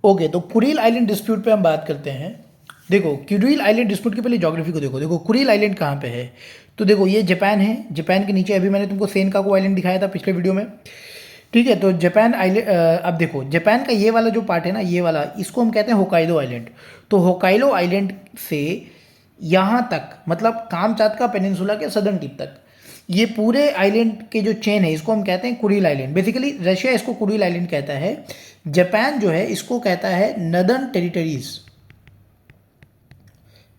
Okay, तो Kuril island dispute पे हम बात करते हैं। देखो कुरिल आइलैंड डिस्प्यूट के पहले ज्योग्राफी को देखो। देखो कुरिल आइलैंड कहाँ पे है, तो देखो ये जापान है। जापान के नीचे अभी मैंने तुमको सेनकाकू आइलैंड दिखाया था पिछले वीडियो में, ठीक है। तो जापान आइलैंड, अब देखो जापान का ये वाला जो पार्ट है ना, ये वाला, इसको हम कहते हैं होकाइडो आइलैंड। तो होकाइडो आइलैंड से यहाँ तक, मतलब कामचातका पेनिनसुला के सदर्न टिप तक, ये पूरे आइलैंड के जो चेन है इसको हम कहते हैं कुरिल आइलैंड। बेसिकली रशिया इसको कुरिल आइलैंड कहता है, जापान जो है इसको कहता है नदर्न टेरिटरीज,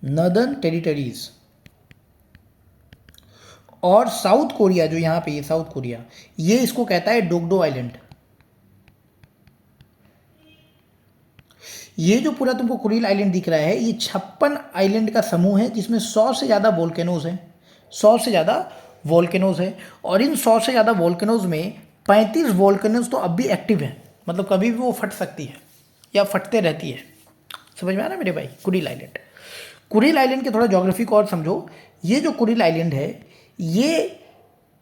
नदर्न टेरिटरीज। और साउथ कोरिया जो यहाँ पे, ये साउथ कोरिया, ये इसको कहता है डोगडो आइलैंड। ये जो पूरा तुमको कुरिल आइलैंड दिख रहा है, ये 56 आइलैंड का समूह है जिसमें 100 से ज़्यादा वोल्केनोज हैं, 100 से ज़्यादा वोल्केनोज हैं। और इन 100 से ज़्यादा वोल्केनोज में 35 वोल्केनोज तो अब भी एक्टिव हैं, मतलब कभी भी वो फट सकती है या फटते रहती है। समझ में आ रहा है मेरे भाई? कुरिल आइलैंड, कुरिल आइलैंड के थोड़ा ज्योग्राफी को और समझो। ये जो कुरिल आइलैंड है, ये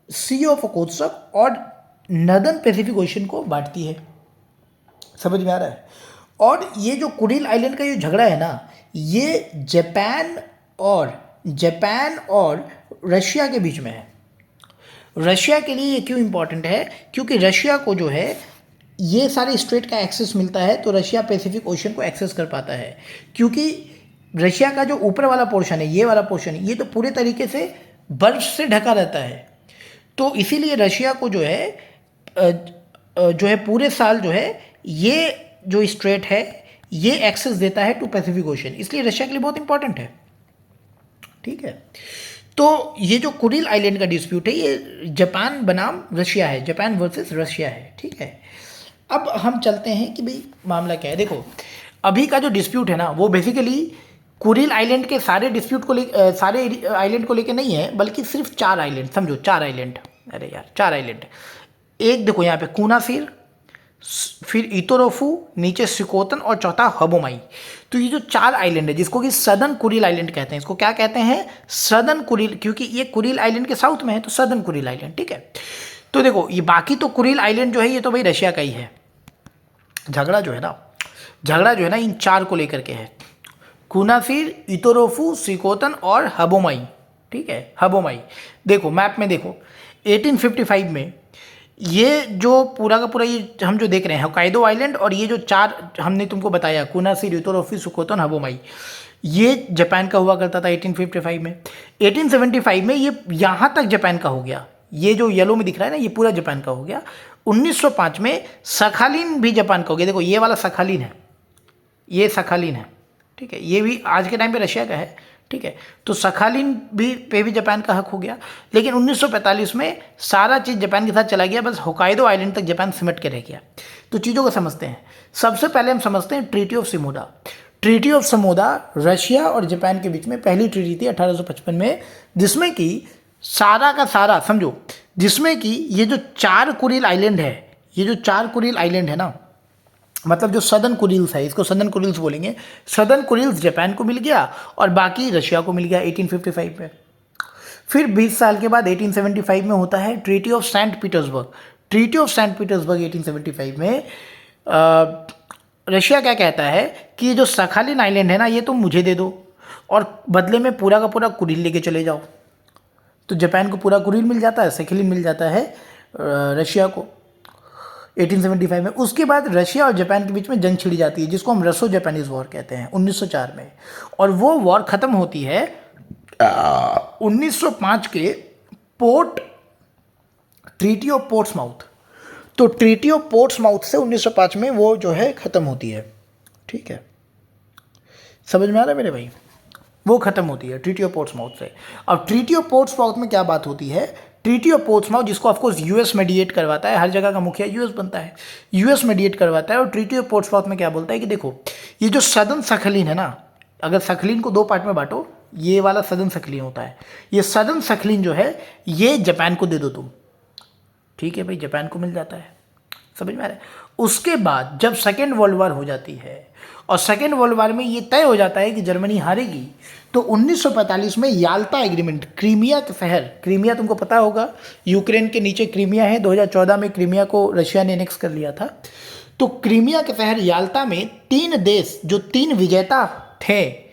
सी ऑफ ओखोत्स्क और नदर्न पैसिफिक ओशन को बांटती है। समझ में आ रहा है? और ये जो कुरिल आइलैंड का ये झगड़ा है ना, ये जापान और रशिया के बीच में है। रशिया के लिए ये क्यों इंपॉर्टेंट है? क्योंकि रशिया को जो है ये सारे स्ट्रेट का एक्सेस मिलता है, तो रशिया पैसिफिक ओशन को एक्सेस कर पाता है। क्योंकि रशिया का जो ऊपर वाला पोर्शन है, ये वाला पोर्शन है, ये तो पूरे तरीके से बर्फ से ढका रहता है। तो इसीलिए रशिया को जो है पूरे साल जो है ये जो स्ट्रेट है ये एक्सेस देता है टू पैसिफिक ओशन, इसलिए रशिया के लिए बहुत इंपॉर्टेंट है, ठीक है। तो ये जो कुरिल आइलैंड का डिस्प्यूट है, ये जापान बनाम रशिया है, जापान वर्सेस रशिया है, ठीक है। अब हम चलते हैं कि भाई मामला क्या है। देखो अभी का जो डिस्प्यूट है ना, वो बेसिकली कुरिल आइलैंड के सारे डिस्प्यूट को सारे आइलैंड को लेकर नहीं है, बल्कि सिर्फ 4 आइलैंड, समझो 4 आइलैंड, अरे यार 4 आइलैंड। एक देखो यहाँ पे कुनासिर, फिर इतोरोफू, नीचे सिकोतन और चौथा हबोमाई। तो ये जो 4 आइलैंड है जिसको कि सदर्न कुरिल आइलैंड कहते हैं, इसको क्या कहते हैं? सदर्न कुरिल, क्योंकि ये कुरिल आइलैंड के साउथ में है, तो सदर्न कुरिल आइलैंड, ठीक है। तो देखो ये बाकी तो कुरिल आइलैंड जो है ये तो भाई रशिया का ही है। झगड़ा जो है ना इन 4 को लेकर के है, कुनाफिर, इतोरोफू, सिकोतन और हबोमाई, ठीक है, हबोमाई। देखो मैप में देखो 1855 में ये जो पूरा का पूरा ये हम जो देख रहे हैं होकाइडो आइलैंड, और ये जो 4 हमने तुमको बताया कुनासिर, इतोरोफू, सिकोतन, हबोमाई, ये जापान का हुआ करता था 1855 में। 1875 में ये यहाँ तक जापान का हो गया, ये जो येलो में दिख रहा है ना ये पूरा जापान का हो गया। 1905 में सखालिन भी जापान का हो गया। देखो ये वाला सखालिन है, ये सखालिन है, ठीक है, ये भी आज के टाइम पे रशिया का है, ठीक है। तो सखालिन भी जापान का हक हो गया। लेकिन 1945 में सारा चीज़ जापान के साथ चला गया, बस होकाइडो आइलैंड तक जापान सिमट के रह गया। तो चीज़ों को समझते हैं। सबसे पहले हम समझते हैं treaty of Shimoda. Treaty of Shimoda Russia और जापान के बीच में पहली ट्रीटी थी 1855 में, जिसमें कि सारा का सारा समझो, जिसमें कि ये जो 4 कुरिल आइलैंड है, ये जो 4 कुरिल आइलैंड है ना, मतलब जो सदर्न कुरिल्स है, इसको सदर्न कुरिल्स बोलेंगे। सदर्न कुरिल्स जापान को मिल गया और बाकी रशिया को मिल गया 1855 में। फिर 20 साल के बाद 1875 में होता है treaty of Saint Petersburg. Treaty of Saint Petersburg 1875 में रशिया क्या कहता है कि ये जो सखालिन आइलैंड है ना, ये तुम मुझे दे दो और बदले में पूरा का पूरा कुरिल लेके चले जाओ। तो जापान को पूरा कुरिल मिल जाता है, सखालिन मिल जाता है रशिया को 1875 में। उसके बाद रशिया और जापान के बीच में जंग छिड़ जाती है, जिसको हम रसो जापानीज वॉर कहते हैं 1904 में। और वो वॉर ख़त्म होती है 1905 के पोर्ट ट्रीटी ऑफ पोर्ट्समाउथ। तो ट्रीटी ऑफ पोर्ट्समाउथ से 1905 में वो जो है ख़त्म होती है, ठीक है। समझ में आ रहा है मेरे भाई? वो ख़त्म होती है ट्रीटी ऑफ पोर्ट्समाउथ से। अब ट्रीटी ऑफ पोर्ट्समाउथ में क्या बात होती है? ट्रीटी ऑफ पोर्ट्समाउथ, जिसको ऑफकोर्स यूएस मेडिएट करवाता है, हर जगह का मुखिया यूएस बनता है, यूएस मेडिएट करवाता है। और ट्रीटी ऑफ पोर्ट्समाउथ में क्या बोलता है कि देखो ये जो सदर्न सखलिन है ना, अगर सखलिन को 2 पार्ट में बांटो, ये वाला सदर्न सखलिन होता है, ये सदर्न सखलिन जो है ये जापान को दे दो तुम, ठीक है भाई, जापान को मिल जाता है। समझ में आ रहा है? उसके बाद जब सेकेंड वर्ल्ड वॉर हो जाती है और सेकेंड वर्ल्ड वॉर में ये तय हो जाता है कि जर्मनी हारेगी, तो 1945 में याल्टा एग्रीमेंट, क्रीमिया के शहर, क्रीमिया तुमको पता होगा यूक्रेन के नीचे क्रीमिया है, 2014 में क्रीमिया को रशिया ने एनेक्स कर लिया था। तो क्रीमिया के शहर याल्टा में 3 देश जो 3 विजेता थे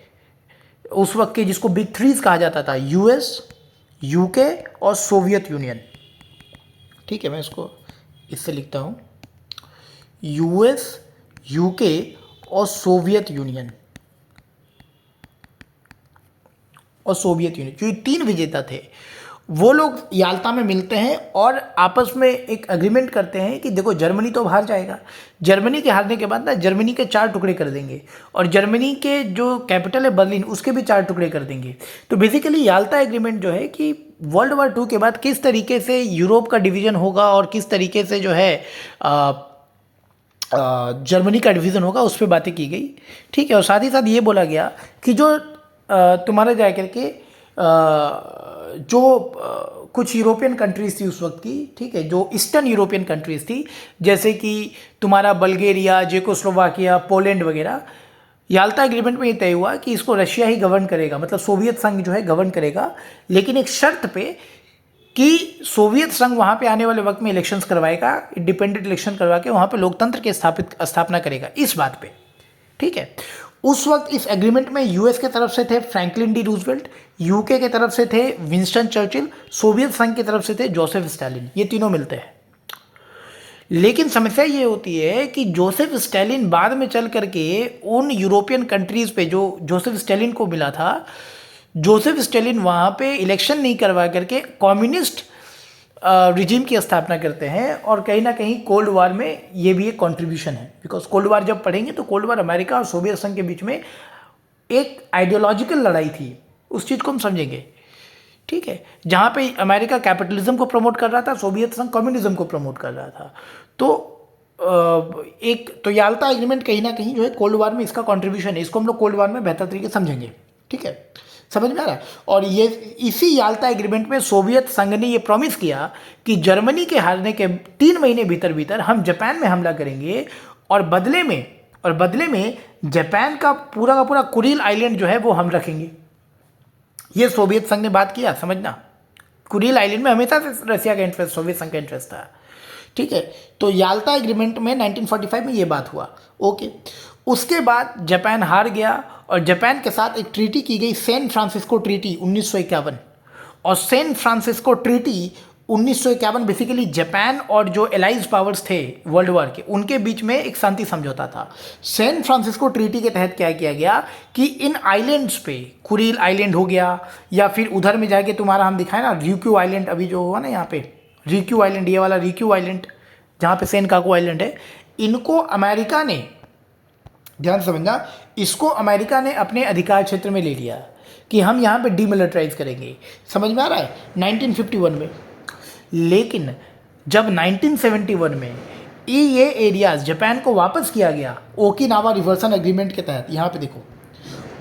उस वक्त के, जिसको बिग थ्रीज कहा जाता था, यूएस, यूके और सोवियत यूनियन। ठीक है, मैं इसको इससे लिखता हूँ, यूएस, यूके और सोवियत यूनियन, जो 3 विजेता थे वो लोग याल्टा में मिलते हैं और आपस में एक एग्रीमेंट करते हैं कि देखो जर्मनी तो हार जाएगा, जर्मनी के हारने के बाद ना जर्मनी के 4 टुकड़े कर देंगे और जर्मनी के जो कैपिटल है बर्लिन उसके भी 4 टुकड़े कर देंगे। तो बेसिकली याल्टा एग्रीमेंट जो है कि वर्ल्ड वार 2 के बाद किस तरीके से यूरोप का डिवीज़न होगा और किस तरीके से जो है जर्मनी का डिवीज़न होगा उस पर बातें की गई। ठीक है, और साथ ही साथ ये बोला गया कि जो तुम्हारा जा करके जो कुछ यूरोपियन कंट्रीज़ थी उस वक्त की, ठीक है, जो ईस्टर्न यूरोपियन कंट्रीज़ थी, जैसे कि तुम्हारा बल्गेरिया, चेकोस्लोवाकिया, पोलैंड वगैरह, याल्टा एग्रीमेंट में ये तय हुआ कि इसको रशिया ही गवर्न करेगा, मतलब सोवियत संघ जो है गवर्न करेगा, लेकिन एक शर्त पे कि सोवियत संघ वहाँ पे आने वाले वक्त में इलेक्शंस करवाएगा, इंडिपेंडेंट इलेक्शन करवा के वहाँ पे लोकतंत्र की स्थापना करेगा, इस बात पे। ठीक है, उस वक्त इस एग्रीमेंट में यूएस के तरफ से थे फ्रैंकलिन डी रूजवेल्ट, यूके के तरफ से थे विंस्टन चर्चिल, सोवियत संघ की तरफ से थे जोसेफ स्टालिन, ये तीनों मिलते हैं। लेकिन समस्या ये होती है कि जोसेफ स्टालिन बाद में चल करके उन यूरोपियन कंट्रीज़ पे जो जोसेफ स्टालिन को मिला था, जोसेफ स्टालिन वहाँ पे इलेक्शन नहीं करवा करके कम्युनिस्ट रिजीम की स्थापना करते हैं और कहीं ना कहीं कोल्ड वार में ये भी एक कंट्रीब्यूशन है। बिकॉज कोल्ड वार जब पढ़ेंगे तो कोल्ड वार अमेरिका और सोवियत संघ के बीच में एक आइडियोलॉजिकल लड़ाई थी, उस चीज़ को हम समझेंगे। ठीक है, जहाँ पे अमेरिका कैपिटलिज्म को प्रमोट कर रहा था, सोवियत संघ कम्युनिज्म को प्रमोट कर रहा था। तो याल्टा एग्रीमेंट कहीं ना कहीं जो है कोल्ड वार में इसका कंट्रीब्यूशन है, इसको हम लोग कोल्ड वार में बेहतर तरीके से समझेंगे। ठीक है, समझ में आ रहा है। और ये इसी याल्टा एग्रीमेंट में सोवियत संघ ने ये प्रॉमिस किया कि जर्मनी के हारने के 3 महीने भीतर भीतर हम जापान में हमला करेंगे और बदले में जापान का पूरा कुरिल आइलैंड जो है वो हम रखेंगे। ये सोवियत संघ ने बात किया, समझना। कुरिल आइलैंड में हमेशा से रशिया का इंटरेस्ट, सोवियत संघ का इंटरेस्ट था। ठीक है, तो याल्टा एग्रीमेंट में 1945 में ये बात हुआ। ओके, उसके बाद जापान हार गया और जापान के साथ एक ट्रीटी की गई, सैन फ्रांसिस्को ट्रीटी 1951। और San Francisco treaty 1951 basically Japan और जो एलाइज पावर्स थे वर्ल्ड वार के, उनके बीच में एक शांति समझौता था। सैन फ्रांसिस्को ट्रीटी के तहत क्या किया गया कि इन आइलैंड्स पे, कुरिल आइलैंड हो गया या फिर उधर में जाके तुम्हारा हम दिखाए ना रिक्यू आइलैंड, अभी जो हुआ ना यहाँ पे रिक्यू आइलैंड, ये वाला रिक्यू आइलैंड जहाँ पे सेनकाकू आइलैंड है, इनको अमेरिका ने, ध्यान समझना, इसको अमेरिका ने अपने अधिकार क्षेत्र में ले लिया कि हम यहाँ पे डीमिलिटराइज करेंगे। समझ में आ रहा है, 1951 में। लेकिन जब 1971 में ये एरियाज जापान को वापस किया गया ओकिनावा रिवर्सन एग्रीमेंट के तहत, यहाँ पे देखो,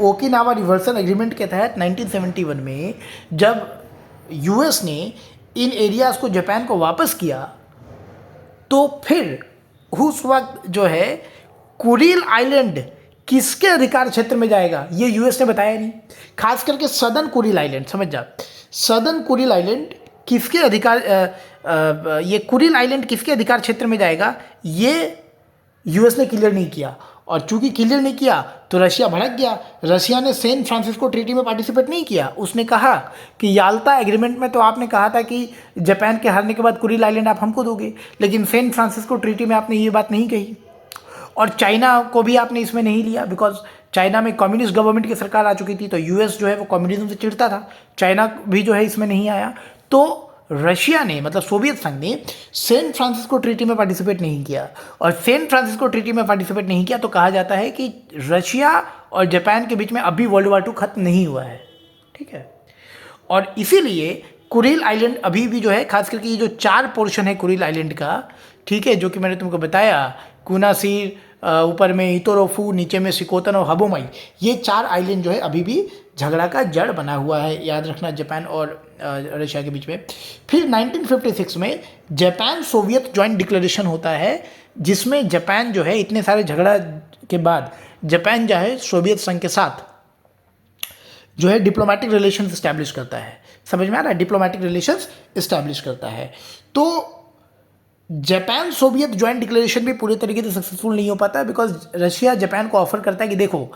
ओकिनावा रिवर्सन एग्रीमेंट के तहत 1971 में जब यूएस ने इन एरियाज को जापान को वापस किया, तो फिर उस वक्त जो है कुरिल आइलैंड किसके अधिकार क्षेत्र में जाएगा ये यूएस ने बताया नहीं। खास करके सदर्न कुरिल आइलैंड, समझ जा, सदर्न कुरिल आइलैंड किसके अधिकार, ये कुरिल आइलैंड किसके अधिकार क्षेत्र में जाएगा ये यूएस ने क्लियर नहीं किया। और चूंकि क्लियर नहीं किया तो रशिया भड़क गया। रशिया ने सैन फ्रांसिस्को ट्रीटी में पार्टिसिपेट नहीं किया। उसने कहा कि याल्टा एग्रीमेंट में तो आपने कहा था कि जापान के हारने के बाद कुरिल आइलैंड आप हमको दोगे, लेकिन सैन फ्रांसिस्को ट्रीटी में आपने ये बात नहीं कही। और चाइना को भी आपने इसमें नहीं लिया, बिकॉज चाइना में कम्युनिस्ट गवर्नमेंट की सरकार आ चुकी थी, तो यूएस जो है वो कम्युनिज्म से चिढ़ता था, चाइना भी जो है इसमें नहीं आया। तो रशिया ने, मतलब सोवियत संघ ने सैन फ्रांसिस्को ट्रीटी में पार्टिसिपेट नहीं किया। और सैन फ्रांसिस्को ट्रीटी में पार्टिसिपेट नहीं किया तो कहा जाता है कि रशिया और जापान के बीच में अभी वर्ल्ड वार 2 खत्म नहीं हुआ है। ठीक है, और इसीलिए कुरिल आइलैंड अभी भी जो है, खास करके ये जो 4 पोर्शन है कुरिल आइलैंड का, ठीक है, जो कि मैंने तुमको बताया, कुनासीर, ऊपर में इतोरोफू, नीचे में सिकोतन और हबोमाई, ये 4 आइलैंड जो है अभी भी झगड़ा का जड़ बना हुआ है, याद रखना, जापान और रशिया के बीच में। फिर 1956 में जापान सोवियत जॉइंट डिक्लेरेशन होता है, जिसमें जापान जो है इतने सारे झगड़ा के बाद जापान जो है सोवियत संघ के साथ जो है डिप्लोमेटिक रिलेशंस इस्टेब्लिश करता है। समझ में आ रहा है, डिप्लोमेटिक रिलेशंस इस्टेब्लिश करता है। तो जापान सोवियत ज्वाइंट डिक्लेरेशन भी पूरे तरीके से सक्सेसफुल नहीं हो पाता है, बिकॉज रशिया जापान को ऑफर करता है कि देखो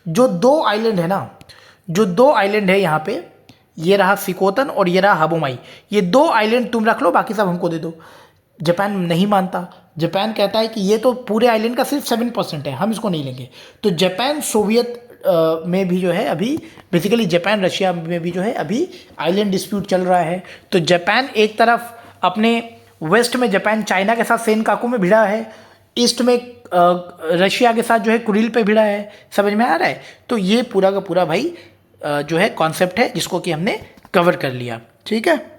जो दो आइलैंड है ना, जो दो आइलैंड है यहाँ पे, ये रहा सिकोतन और ये रहा हाबोमाई, ये दो आइलैंड तुम रख लो, बाकी सब हमको दे दो। जापान नहीं मानता। जापान कहता है कि ये तो पूरे आइलैंड का सिर्फ 7% है, हम इसको नहीं लेंगे। तो जापान सोवियत में भी जो है अभी, बेसिकली जापान रशिया में भी जो है अभी आइलैंड डिस्प्यूट चल रहा है। तो जापान एक तरफ अपने वेस्ट में जापान चाइना के साथ सेनकाकू में भिड़ा है, ईस्ट में रशिया के साथ जो है कुरिल पे भिड़ा है। समझ में आ रहा है? तो ये पूरा का पूरा भाई जो है कॉन्सेप्ट है जिसको कि हमने कवर कर लिया। ठीक है।